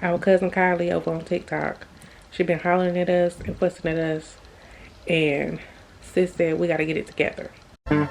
Our cousin Kylie over on TikTok. She been hollering at us and fussing at us, and sis said we gotta get it together. I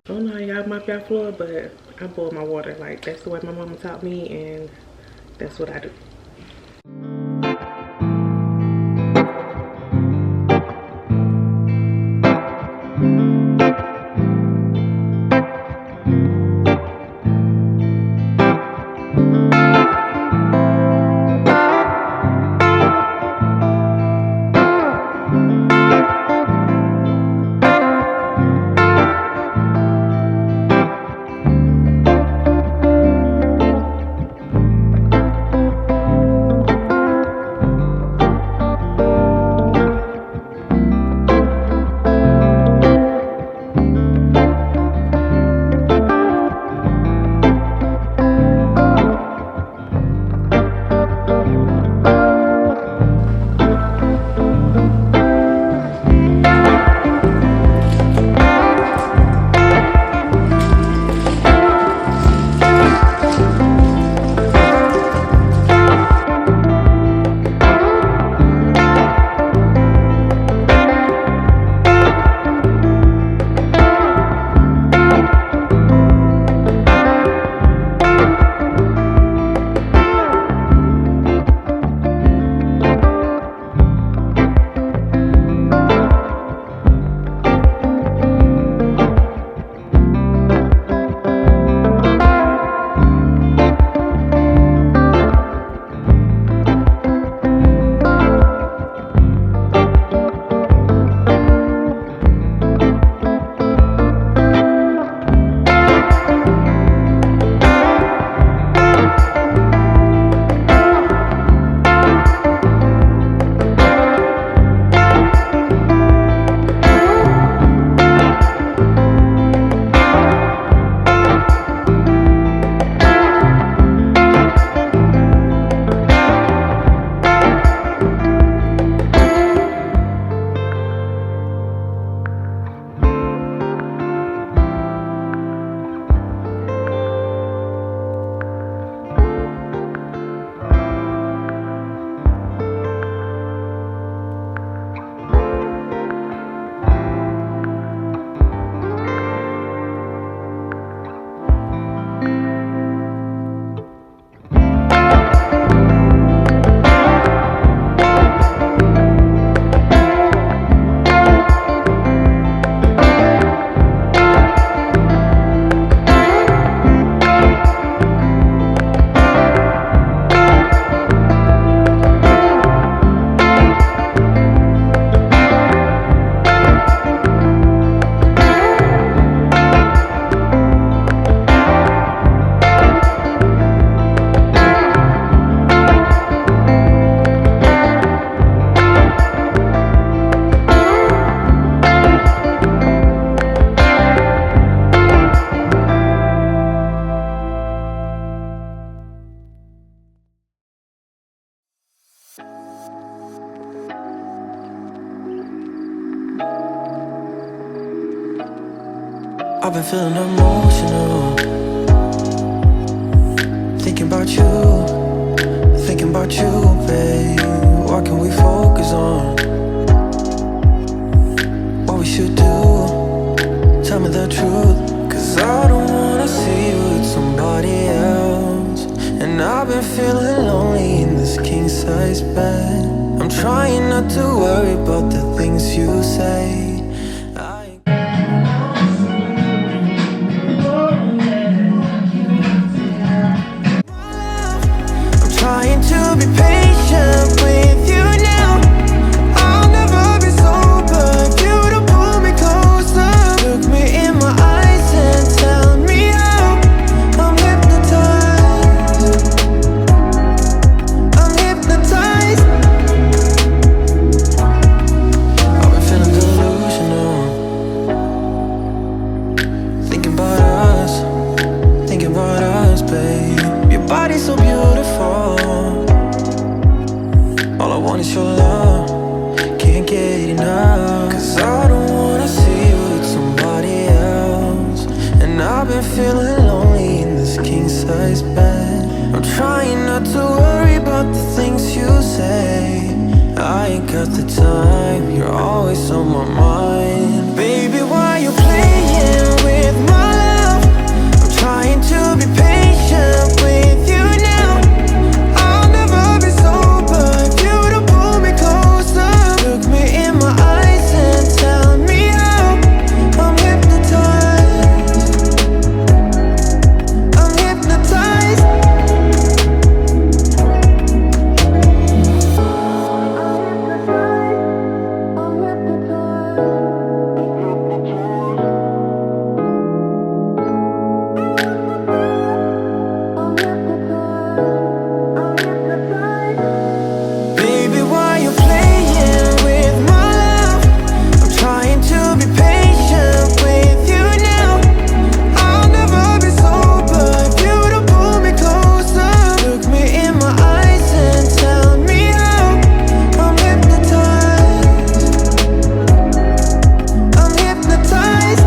don't know how y'all mop y'all floor, but I boil my water. Like, that's the way my mama taught me, and that's what I do. I've been feeling emotional, thinking about you, babe. What can we focus on? What we should do? Tell me the truth, 'cause I don't wanna see you with somebody else. And I've been feeling lonely in this king-size bed. I'm trying not to worry about the things you say. Trying to be patient with you now. I'll never be sober if you don't pull me closer. Look me in my eyes and tell me how. I'm hypnotized. I'm hypnotized. I've been feeling delusional. king-size bed. I'm trying not to worry about the things you say. I ain't got the time, you're always on my mind. Baby, why you playing with my love? I'm trying to be patient with you now. I'll never be sober if you don't pull me closer. Look me in my eyes and tell me how. I'm hypnotized. I'm hypnotized. Baby, why you playing with my love? I'm trying to be patient with you now. I'll never be sober if you don't pull me closer. Look me in my eyes and tell me how. I'm hypnotized. I'm hypnotized.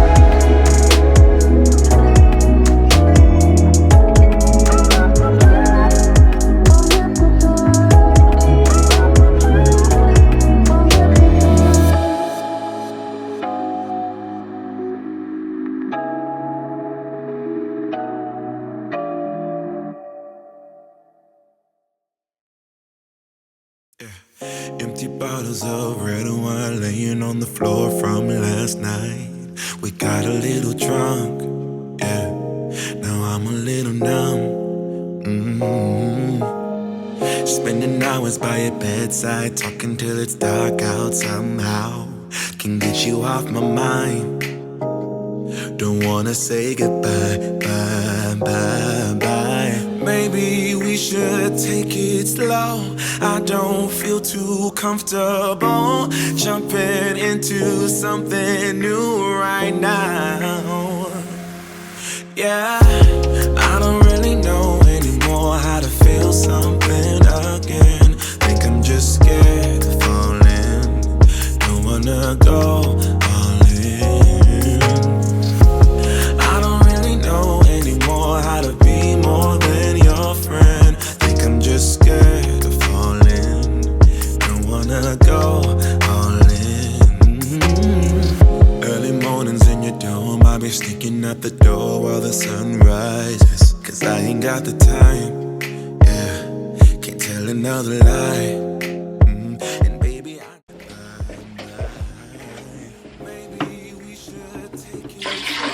Empty bottles of red wine laying on the floor from last night. We got a little drunk, yeah. Now I'm a little numb. Spending hours by your bedside, talking till it's dark out somehow. Can get you off my mind. Don't wanna say goodbye, bye, bye, bye. Maybe we should take it slow. I don't feel too comfortable jumping into something new right now. Yeah, I don't really know anymore how to feel something again. Think I'm just scared of falling. Don't wanna go all in. I don't really know anymore how to be more than your friend. Think I'm just scared of falling. Don't wanna go all in. Early mornings in your dome, I'll be sneaking out the door while the sun rises. Cause I ain't got the time, yeah. Can't tell another lie. And baby, maybe we should take it slow.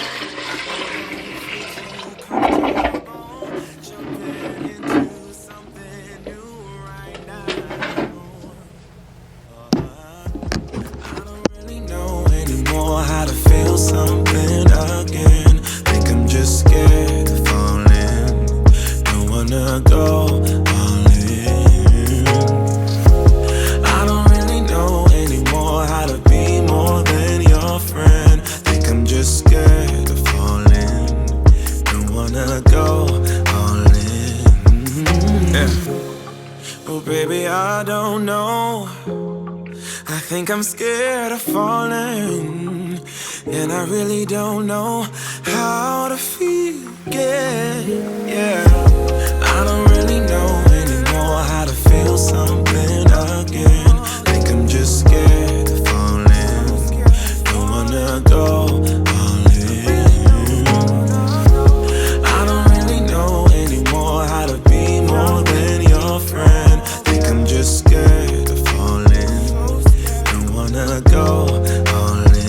Jumping into something new right now. I don't really know anymore how to feel something again. Think I'm just scared of falling. Don't wanna go all in. I don't really know anymore how to be more than your friend. Think I'm just scared of falling. Don't wanna go all in. Yeah. Oh baby, I don't know. I think I'm scared of falling, and I really don't know how to feel again. Yeah, I don't really know anymore how to feel something again. Think I'm just scared of falling. Don't wanna go all in. I don't really know anymore how to be more than your friend. Think I'm just scared of falling. Don't wanna go all in.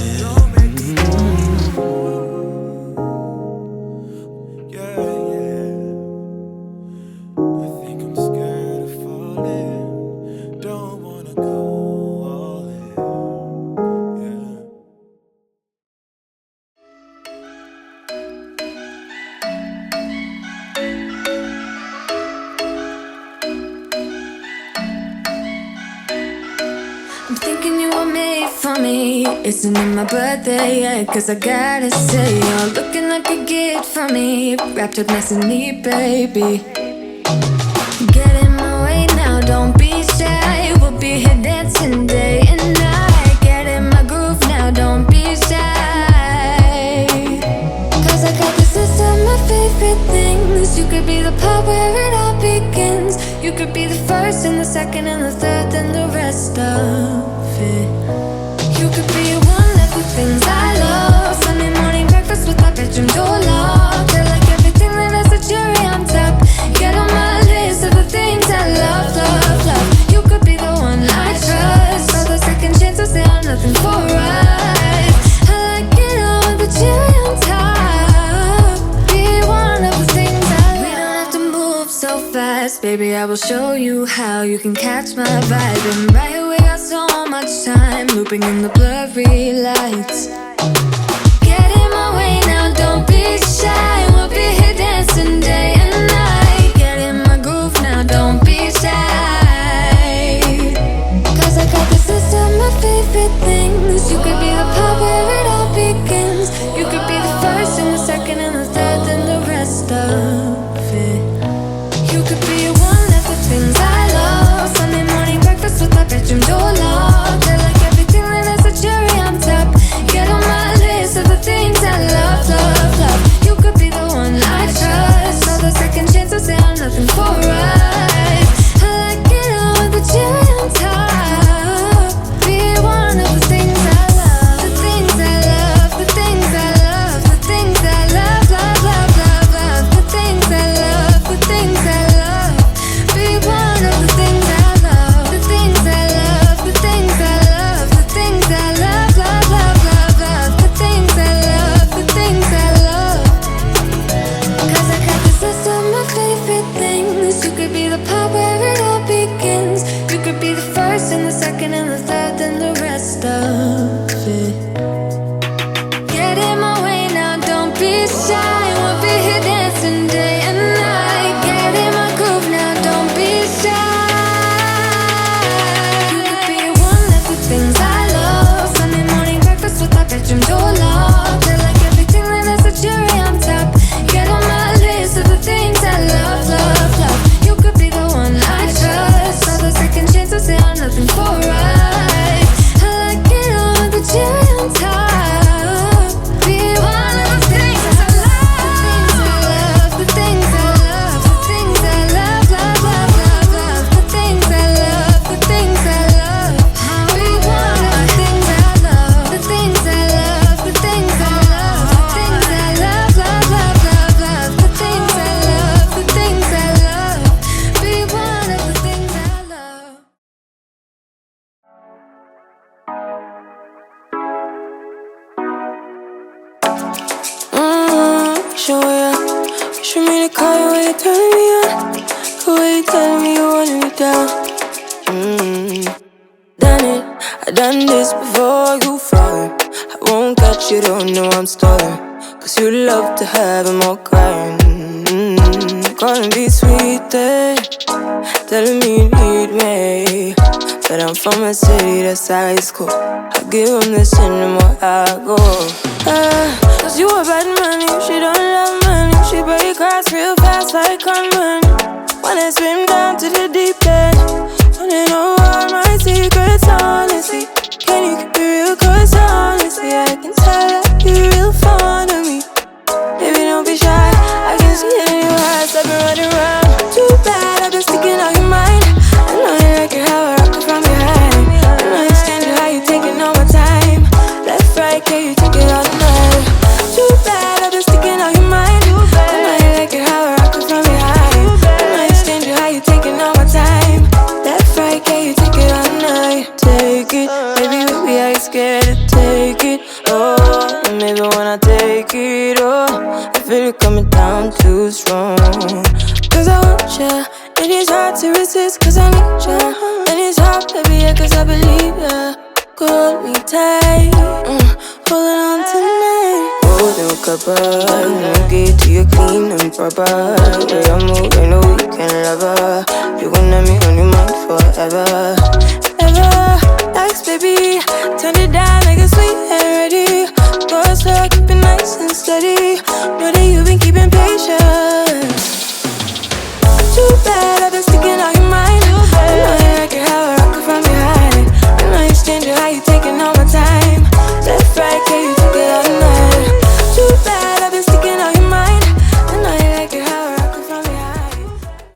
Yeah, yeah. I think I'm scared of falling. Don't wanna go all in. Yeah. I'm thinking you were made for me. Isn't it my birthday yet? Cause I gotta say, you're looking like a gift for me. Wrapped up nice and neat, baby. Get in my way now, don't be shy. We'll be here dancing day and night. Get in my groove now, don't be shy. Cause I got this list of my favorite things. You could be first and the second and the third, then the rest of it. You could be one of the things I love. Sunday morning breakfast with my bedroom door locked. I like everything that has a cherry on top. Get on my list of the things I love, love, love. You could be the one I trust. All the second chances, they are nothing for us. I like it all with the cherry on top. Be one of the things I love. We don't have to move so fast, baby, I will show you how you can catch my vibe. And right away, got so much time, looping in the blurry lights. Get in my way now, don't be shy. We'll be here dancing day and night. Get in my groove now, don't be shy. Cause I got this list of my favorite things. You could be the part where it all begins. You could be the first and the second and the third, and the rest of it. You could be one of the things I love. Sunday morning breakfast with my bedroom door locked. I like everything that has a cherry on top. Get on my list of the things I love, love, love. You could be the one I trust. All the second chances, they are nothing for us. I like it all with the cherry on top. Be one of the things I love. The things I love, the things I love, the things I love, love, love, love, love. The things I love, the things I love. Be one of the things I love. The things I love, the things I love, the things I love, love, love, love, love. The things I love, the things I love. Cause I got this list of my favorite things. You could be the part where it all begins. You could be the first and the second and the third, and the rest of it. Get in my way now, don't be shy. We'll be here dancing day and night. Get in my groove now, don't be shy. You could be one of the things I love. Sunday morning breakfast with my bedroom door locked. I like everything that has a cherry on top. Get on my list of the things I love, love, love. You could be the one I trust. All the second chances, they are nothing for us. I like it all with the cherry on top. Be one of the things I love. The things I love, the things I love, the things I love, love, love, love, love. The things I love, the things I love. Be one of the things I love. The things I love, the things I love, the things I love, love, love, love, love. The things I love, the things I love. Be one of the things I love. Show ya. Wish for me to call you when you're turning me on. The way you telling me you want me down. Done it, I done this before you fall. I won't catch you, don't know I'm stalling. Cause you love to have them all crying. Calling me sweet, telling me you need me. But I'm from a city that's high school. I give them this anymore, I go. Cause you a bad money, she don't love money. She break hearts real fast like conman. Wanna swim down to the deep end. Wanna know all my secrets, honestly. Can you keep it real? Cause honestly, I can tell that you're real fond of me. Baby, don't be shy, I can see it in your eyes. I've been running around. Too bad, I've been sticking out your mind. I know you like it how I rock it from behind. I know you stand you how you taking all my time. Left, right, can you take it all night? Too bad, I've been sticking out your mind. I know you like it how I rock it from behind. I know you stand you how you taking all my time. Left, right, can you take it all night? Take it, baby, baby, I ain't scared to take it. Oh, and maybe when I take it, oh, I feel it coming down too strong. Cause I want ya, and it's hard to resist cause I need ya. And it's hard, baby, yeah, cause I believe ya. Hold me tight, holding on tonight. Holding a couple, get to you clean and proper. Way I move, I know you can love her. You gon' have me on your mind forever, ever. Thanks, baby, turn it down, make it sweet and ready. Go slow, keep it nice and steady. Know